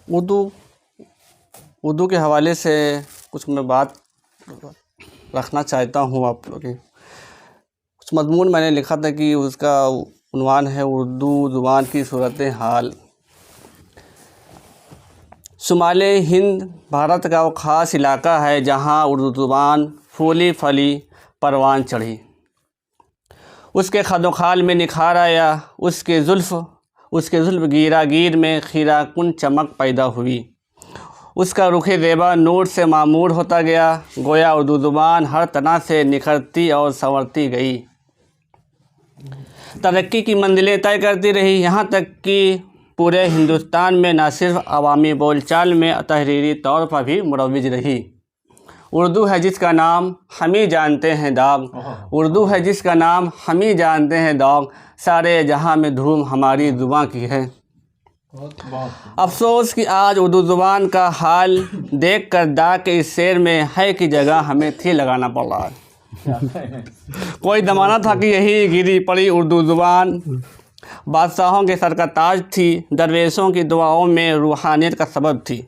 اردو کے حوالے سے کچھ میں بات رکھنا چاہتا ہوں آپ لوگ کی. کچھ مضمون میں نے لکھا تھا کہ اس کا عنوان ہے اردو زبان کی صورتحال. شمال ہند بھارت کا وہ خاص علاقہ ہے جہاں اردو زبان پھولی پھلی پروان چڑھی. اس کے خد و خال میں نکھار آیا، اس کے زلف گیرا گیر میں خیرہ کن چمک پیدا ہوئی. اس کا رخ زیبا نور سے معمور ہوتا گیا، گویا اردو زبان ہر طرح سے نکھرتی اور سنورتی گئی، ترقی کی منزلیں طے کرتی رہی، یہاں تک کہ پورے ہندوستان میں نہ صرف عوامی بول چال میں تحریری طور پر بھی مروج رہی. اردو ہے جس کا نام ہم ہی جانتے ہیں داغ، اردو ہے جس کا نام ہم ہی جانتے ہیں داغ، سارے جہاں میں دھوم ہماری زباں کی ہے. افسوس کہ آج اردو زبان کا حال دیکھ کر داغ کے اس شعر میں ہے کی جگہ ہمیں تھی لگانا پڑ رہا ہے. کوئی زمانہ تھا کہ یہی گری پڑی اردو زبان بادشاہوں کے سر کا تاج تھی، درویشوں کی دعاؤں میں روحانیت کا سبب تھی.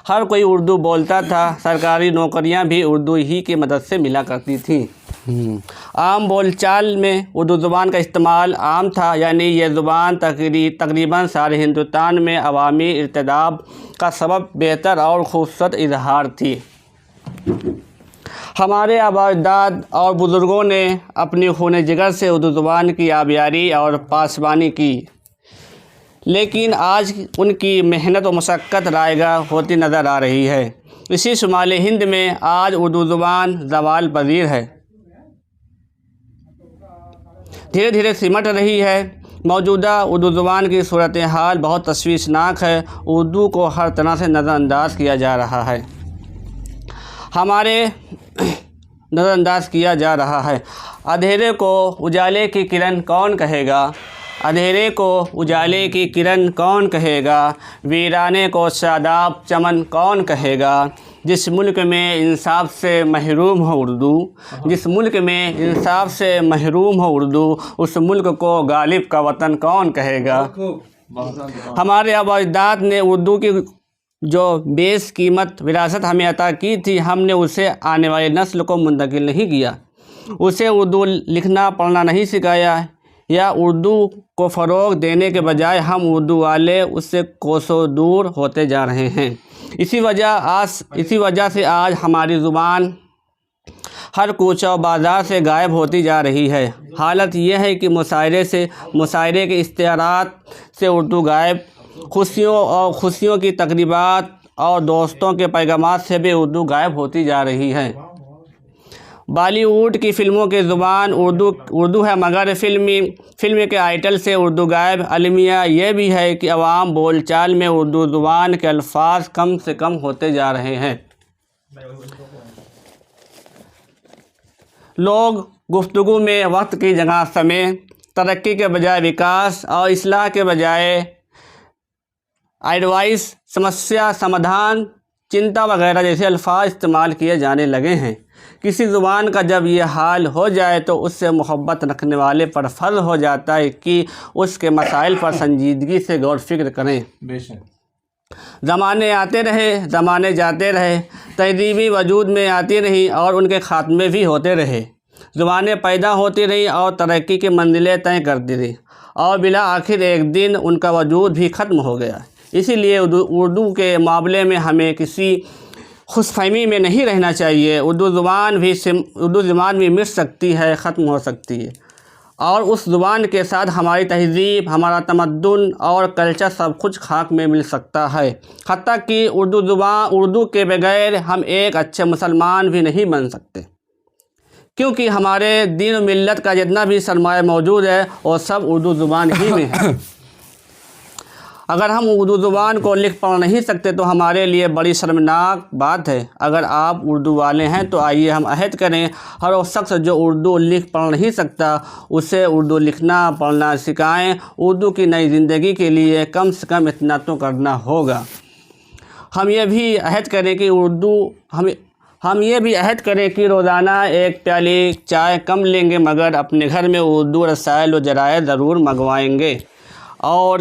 ہر کوئی اردو بولتا تھا، سرکاری نوکریاں بھی اردو ہی کی مدد سے ملا کرتی تھیں. عام بول چال میں اردو زبان کا استعمال عام تھا، یعنی یہ زبان تقریباً سارے ہندوستان میں عوامی ارتداب کا سبب، بہتر اور خوبصورت اظہار تھی. ہمارے آباء اجداد اور بزرگوں نے اپنی خون جگر سے اردو زبان کی آبیاری اور پاسبانی کی، لیکن آج ان کی محنت و مشقت رائے گاں ہوتی نظر آ رہی ہے. اسی شمال ہند میں آج اردو زبان زوال پذیر ہے، دھیرے دھیرے سمٹ رہی ہے. موجودہ اردو زبان کی صورتحال بہت تشویشناک ہے. اردو کو ہر طرح سے نظر انداز کیا جا رہا ہے، اندھیرے کو اجالے کی کرن کون کہے گا، اندھیرے کو اجالے کی کرن کون کہے گا، ویرانے کو شاداب چمن کون کہے گا. جس ملک میں انصاف سے محروم ہو اردو، جس ملک میں انصاف سے محروم ہو اردو، اس ملک کو غالب کا وطن کون کہے گا. ہمارے آباء اجداد نے اردو کی جو بیش قیمت وراثت ہمیں عطا کی تھی، ہم نے اسے آنے والی نسل کو منتقل نہیں کیا. اسے اردو لکھنا پڑھنا نہیں سکھایا، یا اردو کو فروغ دینے کے بجائے ہم اردو والے اس سے کوسوں دور ہوتے جا رہے ہیں. اسی وجہ سے آج ہماری زبان ہر کوچہ و بازار سے غائب ہوتی جا رہی ہے. حالت یہ ہے کہ مشاعرے کے اشتہارات سے اردو غائب، خوشیوں کی تقریبات اور دوستوں کے پیغامات سے بھی اردو غائب ہوتی جا رہی ہے. بالی ووڈ کی فلموں کی زبان اردو ہے، مگر فلم کے ٹائٹل سے اردو غائب. المیہ یہ بھی ہے کہ عوام بول چال میں اردو زبان کے الفاظ کم سے کم ہوتے جا رہے ہیں. لوگ گفتگو میں وقت کی جگہ سمے، ترقی کے بجائے وکاس اور اصلاح کے بجائے ایڈوائس، سمسیا سمادھان، چنتا وغیرہ جیسے الفاظ استعمال کیے جانے لگے ہیں. کسی زبان کا جب یہ حال ہو جائے تو اس سے محبت رکھنے والے پر فرض ہو جاتا ہے کہ اس کے مسائل پر سنجیدگی سے غور فکر کریں. زمانے آتے رہے، زمانے جاتے رہے، تہذیبی وجود میں آتی رہی اور ان کے خاتمے بھی ہوتے رہے. زبانیں پیدا ہوتی رہی اور ترقی کی منزلیں طے کرتی رہی، اور بالآخر ایک دن ان کا وجود بھی ختم ہو گیا. اسی لیے اردو کے معاملے میں ہمیں کسی خوش فہمی میں نہیں رہنا چاہیے. اردو زبان بھی مٹ سکتی ہے، ختم ہو سکتی ہے، اور اس زبان کے ساتھ ہماری تہذیب، ہمارا تمدن اور کلچر سب کچھ خاک میں مل سکتا ہے. حتیٰ کہ اردو کے بغیر ہم ایک اچھے مسلمان بھی نہیں بن سکتے، کیونکہ ہمارے دین و ملت کا جتنا بھی سرمایہ موجود ہے وہ سب اردو زبان ہی میں ہے. اگر ہم اردو زبان کو لکھ پڑھ نہیں سکتے تو ہمارے لیے بڑی شرمناک بات ہے. اگر آپ اردو والے ہیں تو آئیے ہم عہد کریں، ہر وہ شخص جو اردو لکھ پڑھ نہیں سکتا اسے اردو لکھنا پڑھنا سکھائیں. اردو کی نئی زندگی کے لیے کم سے کم اتنا تو کرنا ہوگا. ہم یہ بھی عہد کریں کہ روزانہ ایک پیالی چائے کم لیں گے، مگر اپنے گھر میں اردو رسائل و جرائد ضرور منگوائیں گے. اور